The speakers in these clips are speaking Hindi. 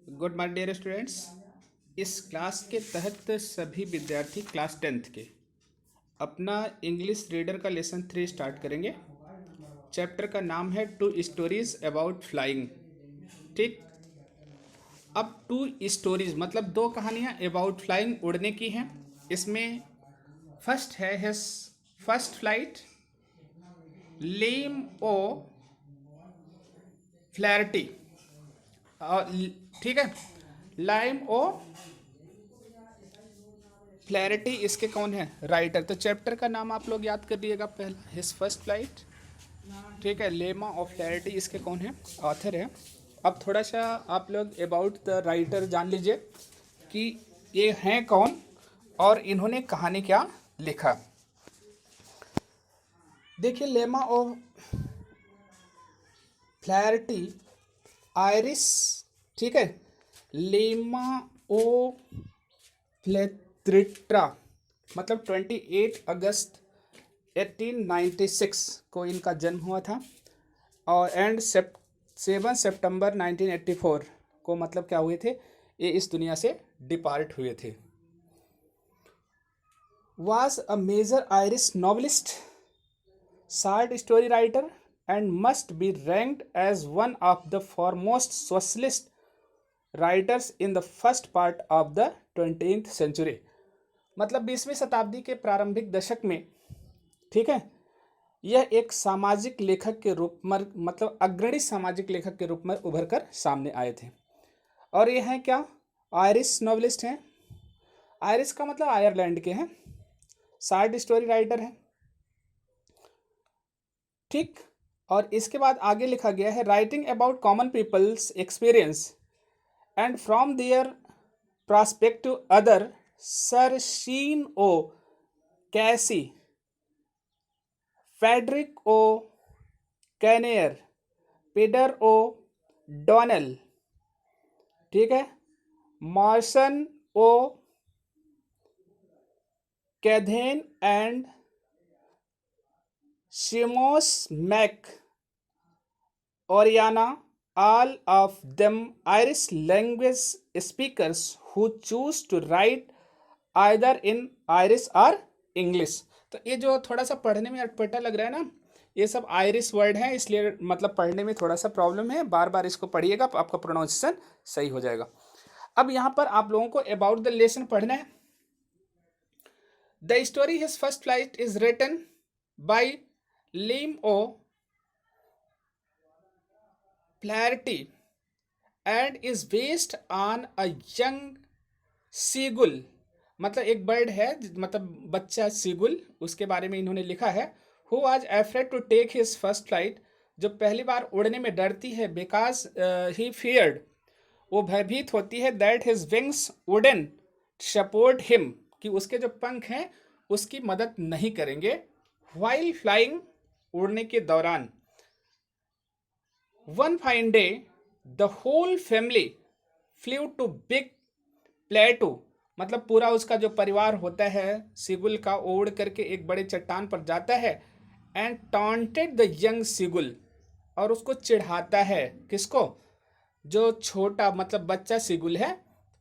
Good morning dear students. इस क्लास के तहत सभी विद्यार्थी क्लास 10th के अपना इंग्लिश रीडर का लेसन 3 स्टार्ट करेंगे। चैप्टर का नाम है टू स्टोरीज अबाउट फ्लाइंग। ठीक, अब टू स्टोरीज मतलब दो कहानियाँ अबाउट फ्लाइंग, उड़ने की हैं। इसमें फर्स्ट है हिज फर्स्ट फ्लाइट, लेम ओ फ्लैरिटी। ठीक है, लाइम ओ फ्लैरिटी इसके कौन है? राइटर। तो चैप्टर का नाम आप लोग याद कर लीजिएगा। पहला हिज फर्स्ट फ्लाइट, ठीक है। लेमा ऑफ फ्लैरिटी इसके कौन है? ऑथर है। अब थोड़ा सा आप लोग अबाउट द राइटर जान लीजिए कि ये हैं कौन और इन्होंने कहानी क्या लिखा। देखिए, लेमा ऑफ फ्लैरिटी आयरिस, ठीक है। लेमा ओ फ्लेट्रिट्रा मतलब 28 अगस्त 1896 को इनका जन्म हुआ था और 7 सितंबर 1984 को मतलब क्या हुए थे, ये इस दुनिया से डिपार्ट हुए थे। Was a major Irish novelist, short story writer and must be ranked as one of the foremost socialist writers in the first part of the 20th century. मतलब 20वीं शताब्दी के प्रारंभिक दशक में, ठीक है, यह एक सामाजिक लेखक के रूप में मतलब अग्रणी सामाजिक लेखक के रूप में उभर कर सामने आए थे। और ये हैं क्या? आयरिश नॉवलिस्ट हैं। आयरिश का मतलब आयरलैंड के हैं। शॉर्ट स्टोरी राइटर हैं, ठीक। और इसके बाद आगे लिखा गया है writing about common people's experience and from their prospective other Sir Sheen O. Casey, Frederick O. Kinnear, Peter O. Donnell, ठीक है, मार्सन ओ कैधेन एंड शिमोस मैक ओरियाना, all of them Irish language speakers who choose to write either in Irish or English। तो ये जो थोड़ा सा पढ़ने में अटपटा लग रहा है ना, ये सब आयरिश वर्ड हैं, इसलिए मतलब पढ़ने में थोड़ा सा प्रॉब्लम है। बार बार इसको पढ़िएगा, आपका प्रोनाउंसिएशन सही हो जाएगा। अब यहाँ पर आप लोगों को अबाउट द लेसन पढ़ना है। The story his first flight is written by Liam O फ्लैरिटी and is based on a young seagull। मतलब एक बर्ड है, मतलब बच्चा सीगुल, उसके बारे में इन्होंने लिखा है। who was afraid to take his first flight, जो पहली बार उड़ने में डरती है, because he feared, वो भयभीत होती है, that his wings wouldn't support him, कि उसके जो पंख हैं उसकी मदद नहीं करेंगे while flying, उड़ने के दौरान। one fine day the whole family flew to big plateau, मतलब पूरा उसका जो परिवार होता है सीगुल का, उड़ करके एक बड़े चट्टान पर जाता है। And taunted the young seagull, और उसको चिढ़ाता है। किसको? जो छोटा मतलब बच्चा सीगुल है।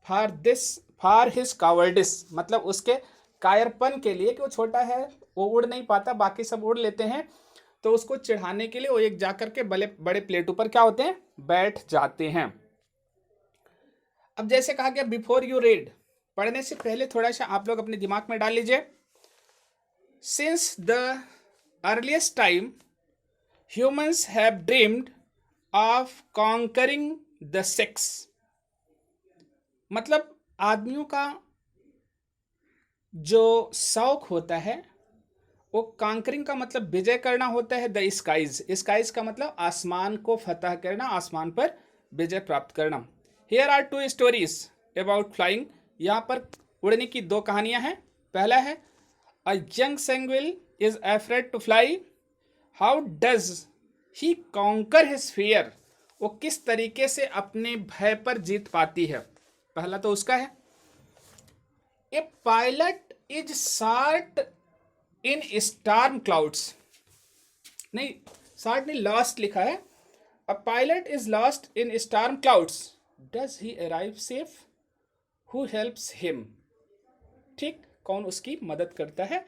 फॉर हिज कावर्डिस, मतलब उसके कायरपन के लिए, कि वो छोटा है, वो उड़ नहीं पाता, बाकी सब उड़ लेते हैं। तो उसको चिढ़ाने के लिए वो एक जाकर के बड़े बड़े प्लेटों पर क्या होते हैं, बैठ जाते हैं। अब जैसे कहा गया बिफोर यू रीड, पढ़ने से पहले थोड़ा सा आप लोग अपने दिमाग में डाल लीजिए। Since the earliest time humans have dreamed of conquering the sex, मतलब आदमियों का जो शौक होता है वो कॉन्करिंग का मतलब विजय करना होता है। द स्काइज, स्काइज का मतलब आसमान को फतह करना, आसमान पर विजय प्राप्त करना। Here are two stories about flying, यहाँ पर उड़ने की दो कहानियां हैं। पहला है a young seagull is afraid to fly, how does he conquer his fear, वो किस तरीके से अपने भय पर जीत पाती है। पहला तो उसका है। A pilot is short in storm clouds, नहीं शॉर्ट नहीं, लॉस्ट लिखा है। A pilot is lost in storm clouds does he arrive safe, who helps him, ठीक, कौन उसकी मदद करता है।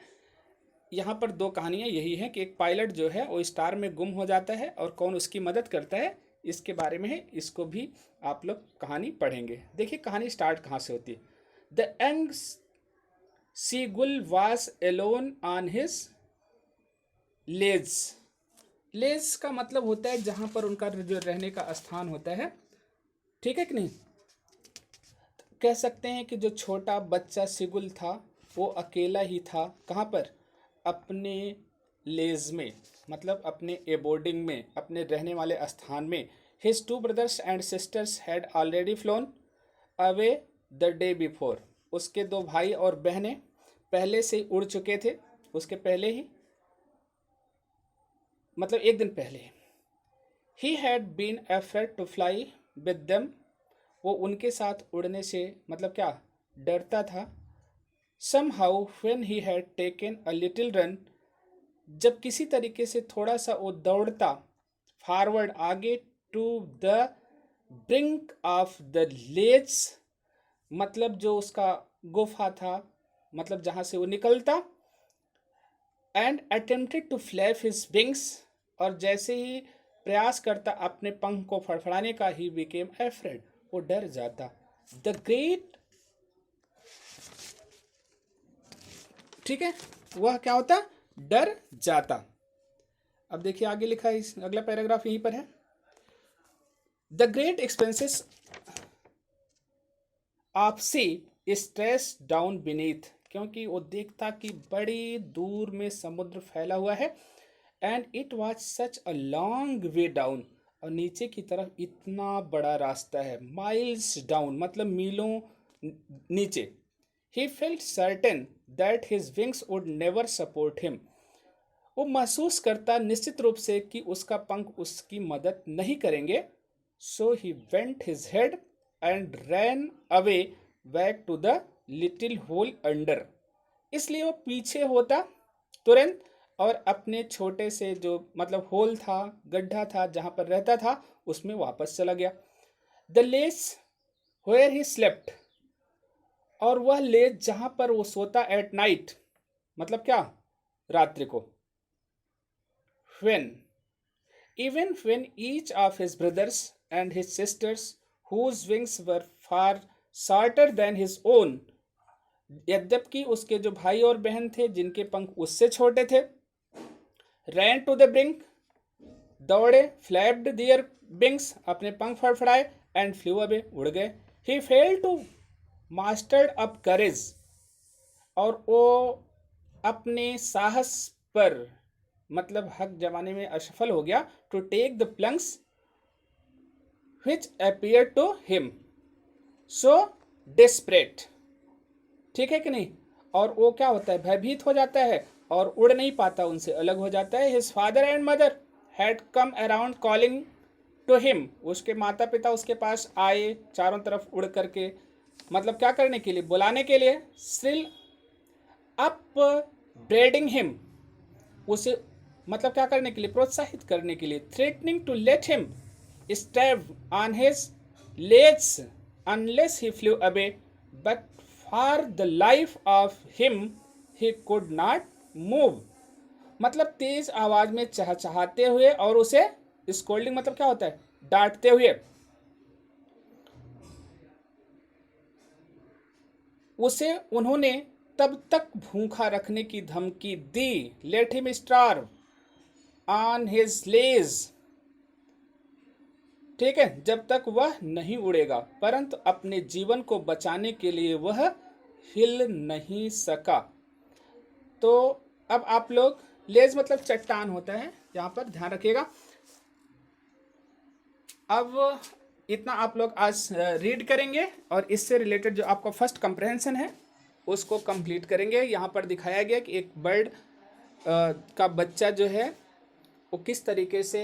यहाँ पर दो कहानियाँ यही हैं कि एक पायलट जो है वो स्टार में गुम हो जाता है और कौन उसकी मदद करता है, इसके बारे में है। इसको भी आप लोग कहानी पढ़ेंगे। देखिए कहानी स्टार्ट कहाँ से होती है। The young seagull was alone on his ledge. Ledge का मतलब होता है जहाँ पर उनका जो रहने का स्थान होता है, ठीक है कि नहीं। कह सकते हैं कि जो छोटा बच्चा सिगुल था वो अकेला ही था। कहाँ पर, अपने लेज में, मतलब अपने एबोर्डिंग में, अपने रहने वाले स्थान में। His two brothers and sisters had already phloem away the day before. उसके दो भाई और बहनें पहले से उड़ चुके थे, उसके पहले ही, मतलब एक दिन पहले। He had been afraid to fly with them. वो उनके साथ उड़ने से मतलब क्या, डरता था। Somehow when he had taken a little run, जब किसी तरीके से थोड़ा सा वो दौड़ता फॉरवर्ड आगे, to the brink of the ledge, मतलब जो उसका गुफा था, मतलब जहाँ से वो निकलता, and attempted to flap his wings, और जैसे ही प्रयास करता अपने पंख को फड़फड़ाने का, ही बिकेम अफ्रेड, वो डर जाता। द ग्रेट, ठीक है, वह क्या होता, डर जाता। अब देखिए आगे लिखा है, इस अगला पैराग्राफ यहीं पर है। The great expanses of sea stretched down beneath, क्योंकि वो देखता कि बड़ी दूर में समुद्र फैला हुआ है। And it was such a long way down, और नीचे की तरफ इतना बड़ा रास्ता है, माइल्स डाउन मतलब मीलों नीचे। He felt certain that his wings would never support him. वो महसूस करता निश्चित रूप से कि उसका पंख उसकी मदद नहीं करेंगे। So he bent his head and ran away back to the little hole under. इसलिए वो पीछे होता तुरंत और अपने छोटे से जो मतलब होल था, गड्ढा था जहाँ पर रहता था, उसमें वापस चला गया। The place where he slept, और वह लेज जहां पर वो सोता एट नाइट, मतलब क्या, रात्रि को। When, even when each of his brothers and his sisters whose wings were far shorter than his own, यद्यपि उसके जो भाई और बहन थे जिनके पंख उससे छोटे थे, रैन टू द ब्रिंक, दौड़े, फ्लैप्ड दियर विंग्स, अपने पंख फड़फड़ाए, एंड फ्लू अवे, उड़ गए। ही फेल टू मास्टर्ड अप करेज, और वो अपने साहस पर मतलब हक जमाने में असफल हो गया। To take the plunges which appear to him so desperate, ठीक है कि नहीं। और वो क्या होता है, भयभीत हो जाता है और उड़ नहीं पाता, उनसे अलग हो जाता है। His father and mother had come around calling to him, उसके माता पिता उसके पास आए चारों तरफ उड़ करके, मतलब क्या करने के लिए, बुलाने के लिए। स्टिल अप ब्रेडिंग हिम, उसे मतलब क्या करने के लिए, प्रोत्साहित करने के लिए। Threatening to let him starve on his ledge unless he flew away, but for the life of him he could not move, मतलब तेज आवाज में चहचहाते हुए और उसे स्कोल्डिंग मतलब क्या होता है, डांटते हुए, उसे उन्होंने तब तक भूखा रखने की धमकी दी। Let him starve on his ledge, ठीक है, जब तक वह नहीं उड़ेगा, परंतु अपने जीवन को बचाने के लिए वह हिल नहीं सका। तो अब आप लोग, लेज मतलब चट्टान होता है, यहाँ पर ध्यान रखिएगा। अब इतना आप लोग आज रीड करेंगे और इससे रिलेटेड जो आपका फर्स्ट कंप्रहेंशन है उसको कंप्लीट करेंगे। यहाँ पर दिखाया गया कि एक बर्ड का बच्चा जो है वो किस तरीके से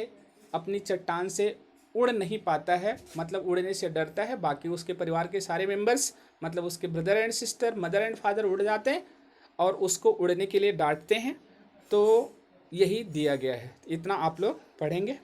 अपनी चट्टान से उड़ नहीं पाता है, मतलब उड़ने से डरता है। बाकी उसके परिवार के सारे मेंबर्स, मतलब उसके brother and sister, mother and father उड़ जाते हैं और उसको उड़ने के लिए डांटते हैं। तो यही दिया गया है, इतना आप लोग पढ़ेंगे।